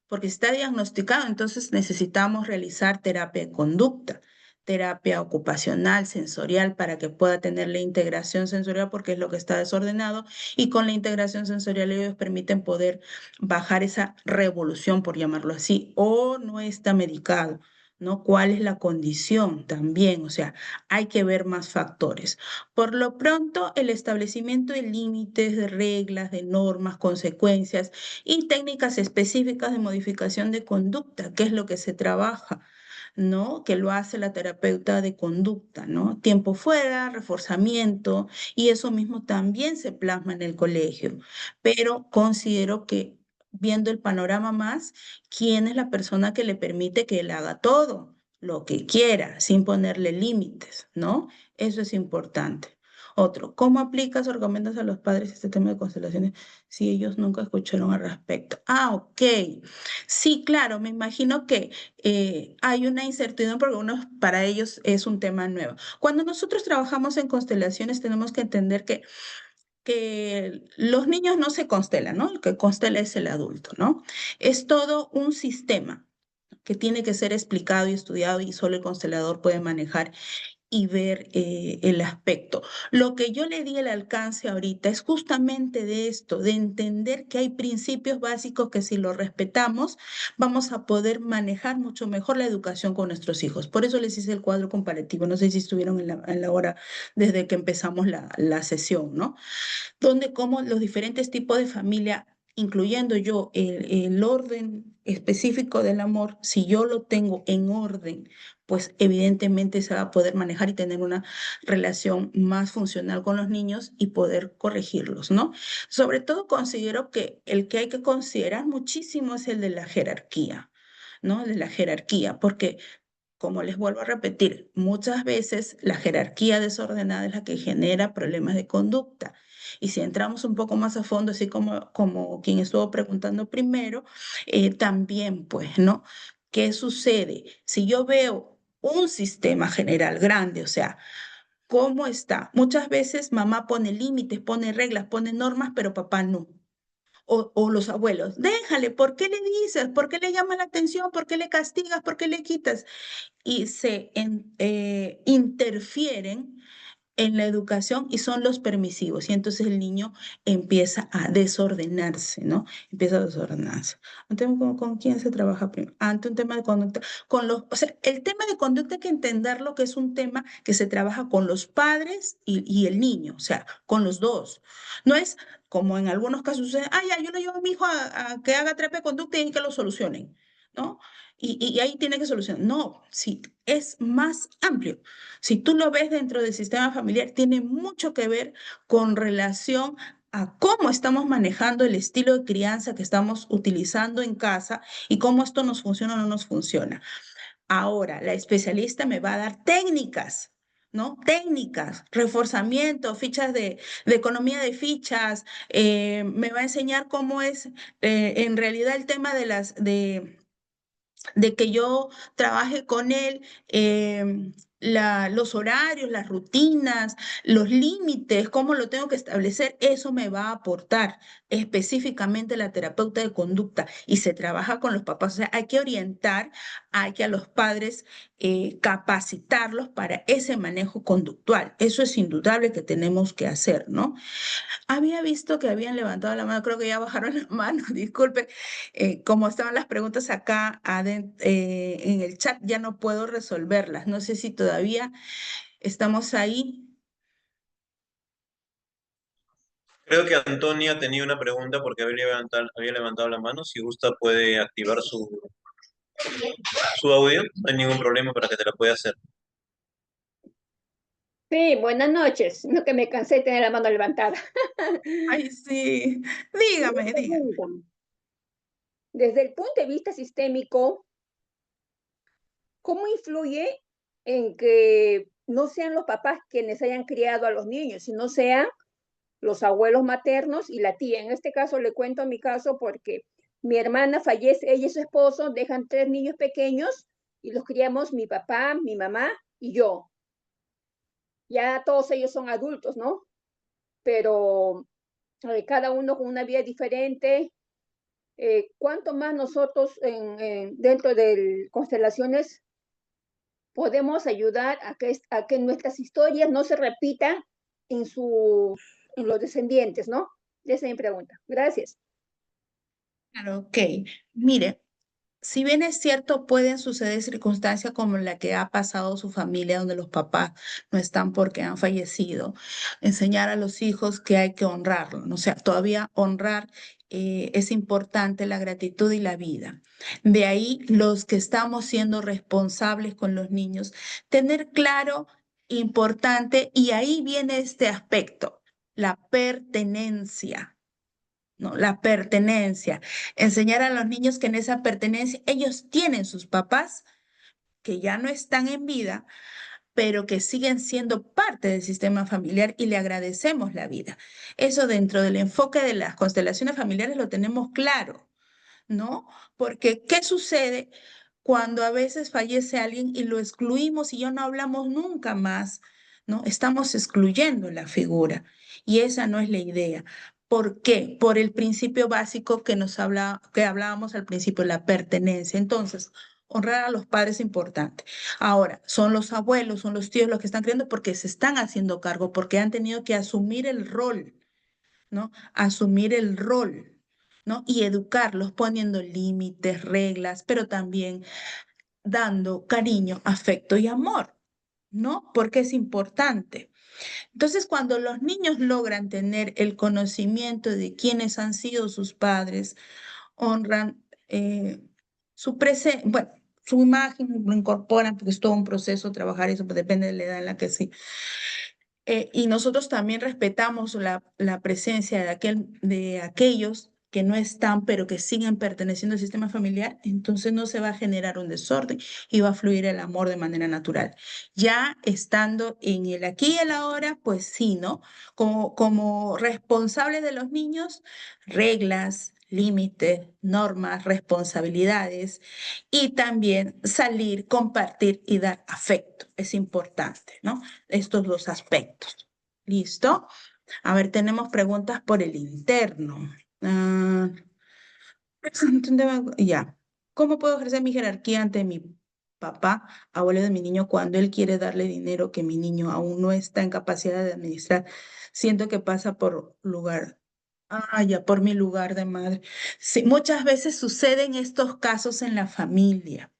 Porque si está diagnosticado, entonces necesitamos realizar terapia de conducta, terapia ocupacional, sensorial, para que pueda tener la integración sensorial, porque es lo que está desordenado, y con la integración sensorial ellos permiten poder bajar esa revolución, por llamarlo así, o no está medicado, ¿no? ¿Cuál es la condición también? O sea, hay que ver más factores. Por lo pronto, el establecimiento de límites, de reglas, de normas, consecuencias y técnicas específicas de modificación de conducta, que es lo que se trabaja. ¿no? Que lo hace la terapeuta de conducta, ¿no? Tiempo fuera, reforzamiento, y eso mismo también se plasma en el colegio. Pero considero que viendo el panorama más, ¿quién es la persona que le permite que él haga todo, lo que quiera, sin ponerle límites, ¿no? Eso es importante. Otro, ¿cómo aplicas o recomiendas a los padres este tema de constelaciones si ellos nunca escucharon al respecto? Ah, ok. Sí, claro, me imagino que hay una incertidumbre porque para ellos es un tema nuevo. Cuando nosotros trabajamos en constelaciones tenemos que entender que los niños no se constelan, ¿no? El que constela es el adulto, ¿no? Es todo un sistema que tiene que ser explicado y estudiado y solo el constelador puede manejar y ver el aspecto. Lo que yo le di el alcance ahorita es justamente de esto, de entender que hay principios básicos que si los respetamos, vamos a poder manejar mucho mejor la educación con nuestros hijos. Por eso les hice el cuadro comparativo. No sé si estuvieron en la hora desde que empezamos la sesión, ¿no? Donde como los diferentes tipos de familia, incluyendo yo el orden específico del amor, si yo lo tengo en orden, pues evidentemente se va a poder manejar y tener una relación más funcional con los niños y poder corregirlos, ¿no? Sobre todo considero que el que hay que considerar muchísimo es el de la jerarquía, ¿no? El de la jerarquía, porque como les vuelvo a repetir, muchas veces la jerarquía desordenada es la que genera problemas de conducta. Y si entramos un poco más a fondo, así como quien estuvo preguntando primero, también, pues, ¿no? ¿Qué sucede? Si yo veo un sistema general grande, o sea, ¿cómo está? Muchas veces mamá pone límites, pone reglas, pone normas, pero papá no. O los abuelos, déjale, ¿por qué le dices? ¿Por qué le llamas la atención? ¿Por qué le castigas? ¿Por qué le quitas? Y interfieren en la educación y son los permisivos. Y entonces el niño empieza a desordenarse, ¿no? Empieza a desordenarse. Entonces, ¿con quién se trabaja primero? Ante un tema de conducta, o sea, el tema de conducta hay que entenderlo que es un tema que se trabaja con los padres y el niño, o sea, con los dos. No es como en algunos casos, ya, yo le llevo a mi hijo a que haga terapia de conducta y que lo solucionen, ¿no? Y ahí tiene que solucionar. No, sí, es más amplio. Si tú lo ves dentro del sistema familiar, tiene mucho que ver con relación a cómo estamos manejando el estilo de crianza que estamos utilizando en casa y cómo esto nos funciona o no nos funciona. Ahora, la especialista me va a dar técnicas, ¿no? Técnicas, reforzamiento, fichas de economía de fichas, me va a enseñar cómo es en realidad el tema de que yo trabaje con él los horarios, las rutinas, los límites, cómo lo tengo que establecer, eso me va a aportar específicamente la terapeuta de conducta y se trabaja con los papás. O sea, hay que orientar, hay que a los padres capacitarlos para ese manejo conductual. Eso es indudable que tenemos que hacer, ¿no? Había visto que habían levantado la mano, creo que ya bajaron la mano, disculpe, como estaban las preguntas acá en el chat, ya no puedo resolverlas. No sé si todavía estamos ahí. Creo que Antonia tenía una pregunta porque había levantado la mano. Si gusta puede activar su audio. No hay ningún problema para que te la pueda hacer. Sí, buenas noches. No que me cansé de tener la mano levantada. Ay, sí, Una dígame. pregunta. Desde el punto de vista sistémico, ¿cómo influye en que no sean los papás quienes hayan criado a los niños, sino sean los abuelos maternos y la tía? En este caso le cuento mi caso porque mi hermana fallece, ella y su esposo dejan 3 niños pequeños y los criamos mi papá, mi mamá y yo. Ya todos ellos son adultos, ¿no? Pero cada uno con una vida diferente. ¿Cuánto más nosotros dentro de constelaciones podemos ayudar a que nuestras historias no se repitan en los descendientes, ¿no? Esa es mi pregunta. Gracias. Claro, ok. Mire, si bien es cierto, pueden suceder circunstancias como la que ha pasado su familia, donde los papás no están porque han fallecido, enseñar a los hijos que hay que honrarlo, ¿no? O sea, todavía honrar es importante la gratitud y la vida. De ahí los que estamos siendo responsables con los niños, tener claro, importante, y ahí viene este aspecto, la pertenencia. ¿No? La pertenencia. Enseñar a los niños que en esa pertenencia ellos tienen sus papás que ya no están en vida, pero que siguen siendo parte del sistema familiar y le agradecemos la vida. Eso dentro del enfoque de las constelaciones familiares lo tenemos claro, ¿no? Porque ¿qué sucede cuando a veces fallece alguien y lo excluimos y ya no hablamos nunca más, ¿no? Estamos excluyendo la figura y esa no es la idea. ¿Por qué? Por el principio básico que hablábamos al principio, la pertenencia. Entonces, honrar a los padres es importante. Ahora, son los abuelos, son los tíos los que están creyendo porque se están haciendo cargo, porque han tenido que asumir el rol, ¿no? Asumir el rol, ¿no? Y educarlos poniendo límites, reglas, pero también dando cariño, afecto y amor, ¿no? Porque es importante. Entonces, cuando los niños logran tener el conocimiento de quiénes han sido sus padres, honran su presencia, bueno, su imagen, lo incorporan, porque es todo un proceso trabajar eso, pues depende de la edad en la que sí. Y nosotros también respetamos la presencia de aquellos que no están, pero que siguen perteneciendo al sistema familiar, entonces no se va a generar un desorden y va a fluir el amor de manera natural. Ya estando en el aquí y el ahora, pues sí, ¿no? Como responsables de los niños, reglas, límites, normas, responsabilidades y también salir, compartir y dar afecto. Es importante, ¿no? Estos dos aspectos. ¿Listo? A ver, tenemos preguntas por el interno. Ah, ya. ¿Cómo puedo ejercer mi jerarquía ante mi papá, abuelo de mi niño, cuando él quiere darle dinero que mi niño aún no está en capacidad de administrar? Siento que pasa por lugar. Ah, ya, por mi lugar de madre. Sí, muchas veces suceden estos casos en la familia.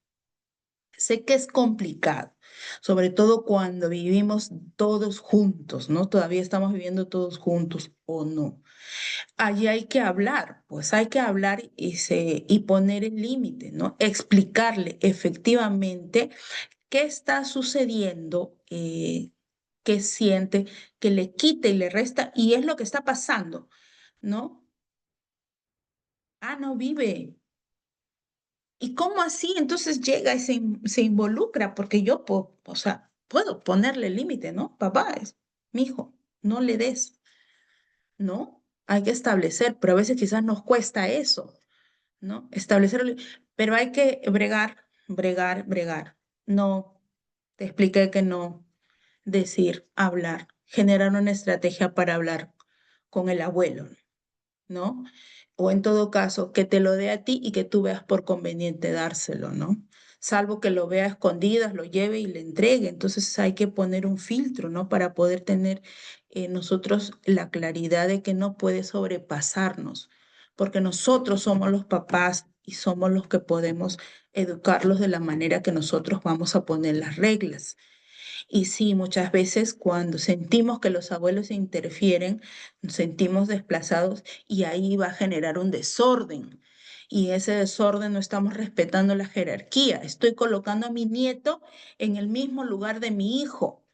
Sé que es complicado, sobre todo cuando vivimos todos juntos, ¿no? Todavía estamos viviendo todos juntos o no. Allí hay que hablar, pues hay que hablar y poner el límite, ¿no? Explicarle efectivamente qué está sucediendo, qué siente, que le quita y le resta, y es lo que está pasando, ¿no? Ah, no vive. ¿Y cómo así? Entonces llega y se involucra, porque yo, o sea, puedo ponerle límite, ¿no? Papá, es mi hijo, no le des, ¿no? Hay que establecer, pero a veces quizás nos cuesta eso, ¿no? Establecer, pero hay que bregar, bregar, bregar. No, te expliqué que no, decir, hablar, generar una estrategia para hablar con el abuelo, ¿no? O en todo caso, que te lo dé a ti y que tú veas por conveniente dárselo, ¿no? Salvo que lo vea a escondidas, lo lleve y le entregue. Entonces hay que poner un filtro, ¿no? Para poder tener nosotros la claridad de que no puede sobrepasarnos, porque nosotros somos los papás y somos los que podemos educarlos de la manera que nosotros vamos a poner las reglas. Y sí, muchas veces cuando sentimos que los abuelos interfieren, nos sentimos desplazados y ahí va a generar un desorden. Y ese desorden no estamos respetando la jerarquía. Estoy colocando a mi nieto en el mismo lugar de mi hijo.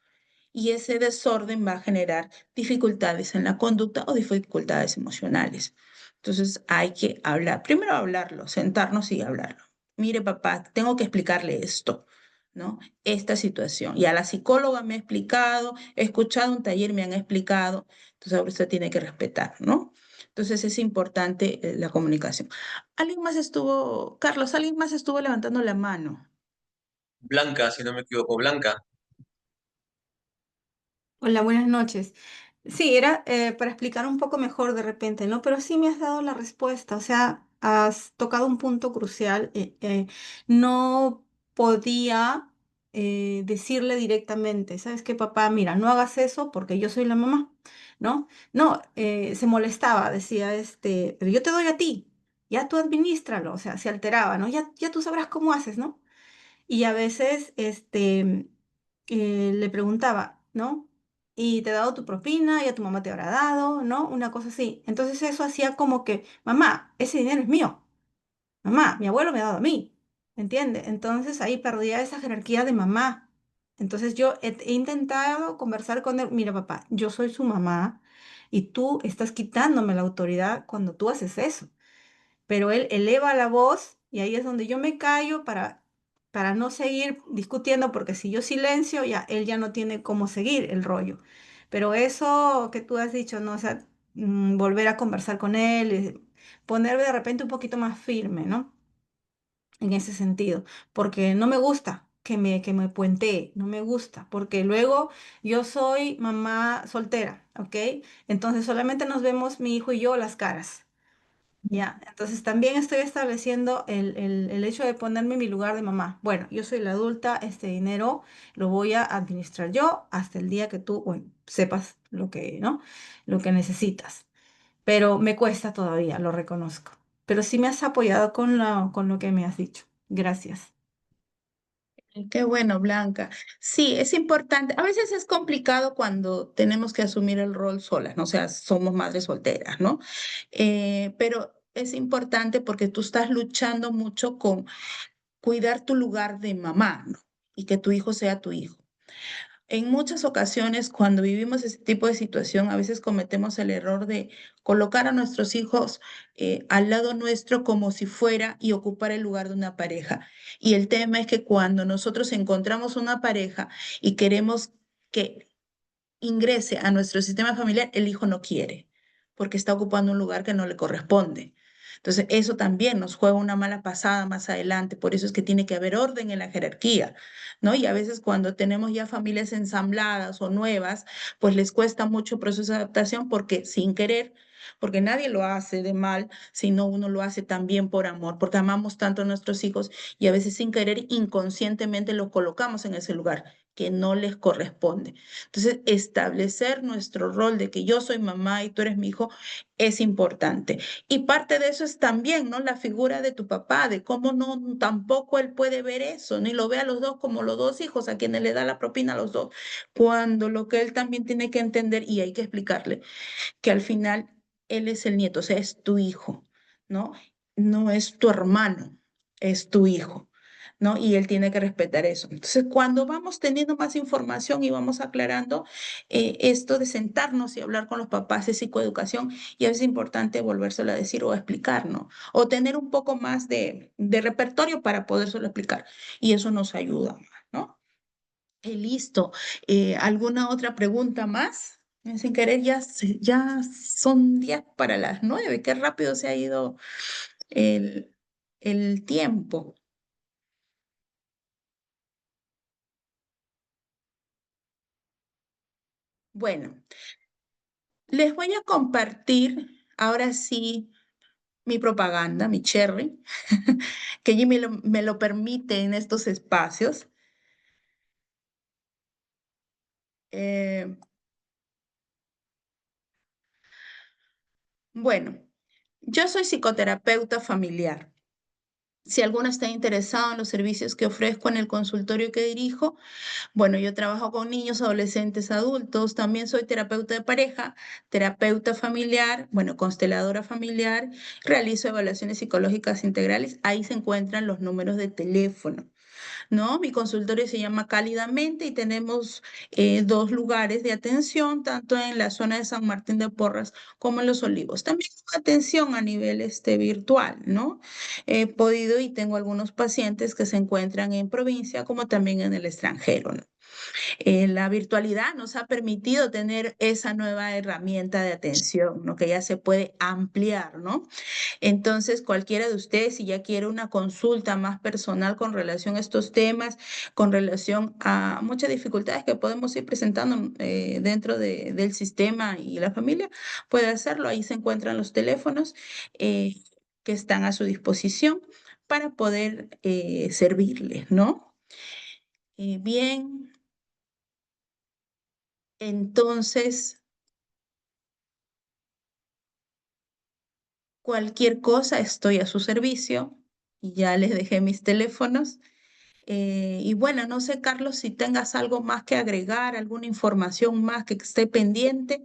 Y ese desorden va a generar dificultades en la conducta o dificultades emocionales. Entonces hay que hablar, primero hablarlo, sentarnos y hablarlo. Mire, papá, tengo que explicarle esto, ¿no? Esta situación. Y a la psicóloga me ha explicado, he escuchado un taller, me han explicado, entonces ahora usted tiene que respetar, ¿no? Entonces es importante la comunicación. ¿Alguien más estuvo, Carlos, alguien más estuvo levantando la mano? Blanca, si no me equivoco, Blanca. Hola, buenas noches. Sí, era para explicar un poco mejor de repente, ¿no? Pero sí me has dado la respuesta, o sea, has tocado un punto crucial. No podía decirle directamente, ¿sabes qué, papá? Mira, no hagas eso porque yo soy la mamá, ¿no? No, se molestaba, decía, pero yo te doy a ti. ya tú administralo, o sea, se alteraba, ¿no? Ya tú sabrás cómo haces, ¿no? Y a veces, le preguntaba, ¿no? ¿Y te he dado tu propina? ¿Ya tu mamá te habrá dado? ¿No? Una cosa así. Entonces eso hacía como que, mamá, ese dinero es mío. Mamá, mi abuelo me ha dado a mí. ¿Entiende? Entonces ahí perdía esa jerarquía de mamá. Entonces yo he intentado conversar con él. Mira, papá, yo soy su mamá y tú estás quitándome la autoridad cuando tú haces eso, pero él eleva la voz y ahí es donde yo me callo para no seguir discutiendo, porque si yo silencio, ya él ya no tiene cómo seguir el rollo. Pero eso que tú has dicho, ¿no? O sea, volver a conversar con él, poner de repente un poquito más firme, ¿no? En ese sentido, porque no me gusta que me puentee, no me gusta, porque luego yo soy mamá soltera, ¿ok? Entonces solamente nos vemos mi hijo y yo las caras. Ya, entonces también estoy estableciendo el hecho de ponerme en mi lugar de mamá. Bueno, yo soy la adulta, este dinero lo voy a administrar yo hasta el día que tú, bueno, sepas lo que, ¿no? Lo que necesitas. Pero me cuesta todavía, lo reconozco. Pero sí me has apoyado con lo que me has dicho. Gracias. Qué bueno, Blanca. Sí, es importante. A veces es complicado cuando tenemos que asumir el rol solas, ¿no? O sea, somos madres solteras, ¿no? Pero es importante porque tú estás luchando mucho con cuidar tu lugar de mamá, ¿no? Y que tu hijo sea tu hijo. En muchas ocasiones, cuando vivimos ese tipo de situación, a veces cometemos el error de colocar a nuestros hijos al lado nuestro como si fuera y ocupar el lugar de una pareja. Y el tema es que cuando nosotros encontramos una pareja y queremos que ingrese a nuestro sistema familiar, el hijo no quiere, porque está ocupando un lugar que no le corresponde. Entonces, eso también nos juega una mala pasada más adelante, por eso es que tiene que haber orden en la jerarquía, ¿no? Y a veces cuando tenemos ya familias ensambladas o nuevas, pues les cuesta mucho proceso de adaptación porque sin querer, porque nadie lo hace de mal, sino uno lo hace también por amor, porque amamos tanto a nuestros hijos y a veces sin querer inconscientemente los colocamos en ese lugar que no les corresponde. Entonces, establecer nuestro rol de que yo soy mamá y tú eres mi hijo es importante. Y parte de eso es también, ¿no? La figura de tu papá, de cómo no, tampoco él puede ver eso, ni lo ve a los dos como los dos hijos a quienes le da la propina a los dos, cuando lo que él también tiene que entender y hay que explicarle que al final él es el nieto, o sea, es tu hijo, ¿no? No es tu hermano, es tu hijo, ¿no? Y él tiene que respetar eso. Entonces, cuando vamos teniendo más información y vamos aclarando esto de sentarnos y hablar con los papás de psicoeducación, y es importante volvérselo a decir o explicar, ¿no? O tener un poco más de repertorio para podérselo explicar. Y eso nos ayuda, ¿no? Listo. ¿Alguna otra pregunta más? Sin querer, ya son 10 para las 9. Qué rápido se ha ido el, el tiempo. Bueno, les voy a compartir ahora sí mi propaganda, mi cherry, que Jimmy me lo permite en estos espacios. Eh, bueno, yo soy psicoterapeuta familiar. Si alguno está interesado en los servicios que ofrezco en el consultorio que dirijo, bueno, yo trabajo con niños, adolescentes, adultos, también soy terapeuta de pareja, terapeuta familiar, bueno, consteladora familiar, realizo evaluaciones psicológicas integrales, ahí se encuentran los números de teléfono. ¿No? Mi consultorio se llama Cálidamente y tenemos dos lugares de atención, tanto en la zona de San Martín de Porras como en Los Olivos. También atención a nivel virtual, ¿no? He podido y tengo algunos pacientes que se encuentran en provincia como también en el extranjero, ¿no? La virtualidad nos ha permitido tener esa nueva herramienta de atención, ¿no? Que ya se puede ampliar, ¿no? Entonces, cualquiera de ustedes, si ya quiere una consulta más personal con relación a estos temas, con relación a muchas dificultades que podemos ir presentando dentro del sistema y la familia, puede hacerlo. Ahí se encuentran los teléfonos eh, que están a su disposición para poder servirles, ¿no? Bien, entonces, Cualquier cosa, estoy a su servicio. Y ya les dejé mis teléfonos. Y bueno, no sé, Carlos, si tengas algo más que agregar, alguna información más que esté pendiente.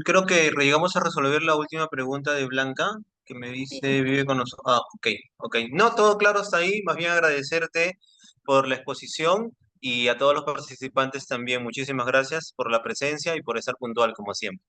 Creo que llegamos a resolver la última pregunta de Blanca, que me Sí. dice, vive con nosotros. Ah, ok, ok. No, todo claro hasta ahí. Más bien agradecerte por la exposición y a todos los participantes también. Muchísimas gracias por la presencia y por estar puntual, como siempre.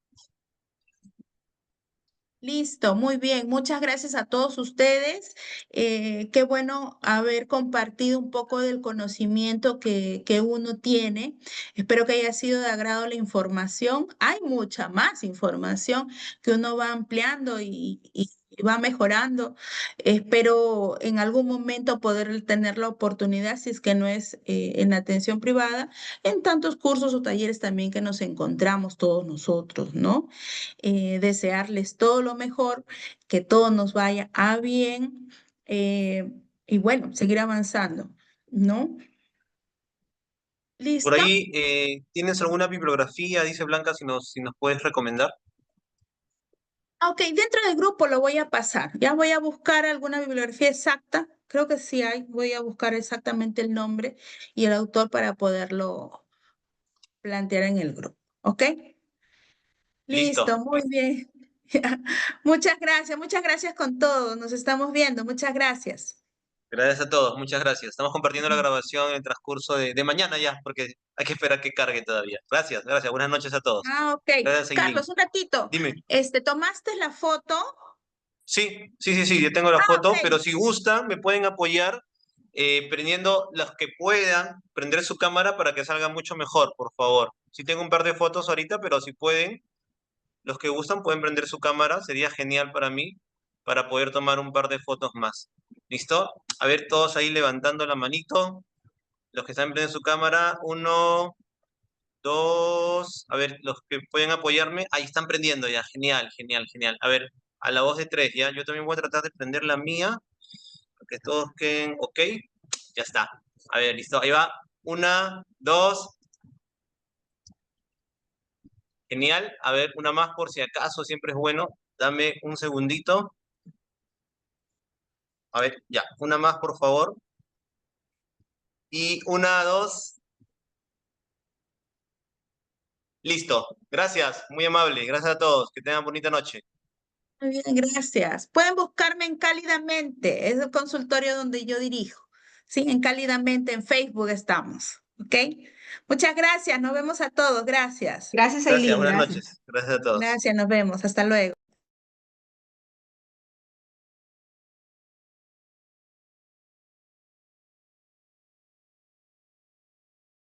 Listo, muy bien. Muchas gracias a todos ustedes. Qué bueno haber compartido un poco del conocimiento que uno tiene. Espero que haya sido de agrado la información. Hay mucha más información que uno va ampliando y va mejorando. Espero en algún momento poder tener la oportunidad, si es que no es en atención privada, en tantos cursos o talleres también que nos encontramos todos nosotros, ¿no? Desearles todo lo mejor, que todo nos vaya a bien eh, y bueno, seguir avanzando, ¿no? Por ¿Listo? ahí, ¿tienes alguna bibliografía, dice Blanca, si nos puedes recomendar? Ok, dentro del grupo lo voy a pasar. Ya voy a buscar alguna bibliografía exacta. Creo que sí hay. Voy a buscar exactamente el nombre y el autor para poderlo plantear en el grupo. ¿Ok? Listo, Listo. muy bien. Muchas gracias con todo. Nos estamos viendo. Muchas gracias. Gracias a todos, muchas gracias. Estamos compartiendo la grabación en el transcurso de mañana ya, porque hay que esperar que cargue todavía. Gracias, gracias. Buenas noches a todos. Ah, ok. Gracias, Eileen. Carlos, un ratito. Dime. ¿Tomaste la foto? Sí, sí, sí, sí, yo tengo la Ah, foto, ok. pero si gustan, me pueden apoyar prendiendo los que puedan, prender su cámara para que salga mucho mejor, por favor. Sí tengo un par de fotos ahorita, pero si pueden, los que gustan pueden prender su cámara, sería genial para mí, para poder tomar un par de fotos más. ¿Listo? A ver, todos ahí levantando la manito. Los que están prendiendo su cámara, uno, dos, a ver, los que pueden apoyarme, ahí están prendiendo ya, genial, genial, genial. A ver, a la voz de tres, ya, yo también voy a tratar de prender la mía, para que todos queden, ok, ya está. A ver, listo, ahí va, una, dos, genial. A ver, una más por si acaso, siempre es bueno. Dame un segundito. A ver, ya, una más por favor. Y una, dos, listo. Gracias, muy amable. Gracias a todos. Que tengan bonita noche. Muy bien, gracias. Pueden buscarme en Cálidamente. Es el consultorio donde yo dirijo. Sí, en Cálidamente, en Facebook estamos. ¿Ok? Muchas gracias. Nos vemos a todos. Gracias. Gracias, Gracias, Aileen, buenas gracias. noches. Gracias a todos. Gracias, nos vemos. Hasta luego.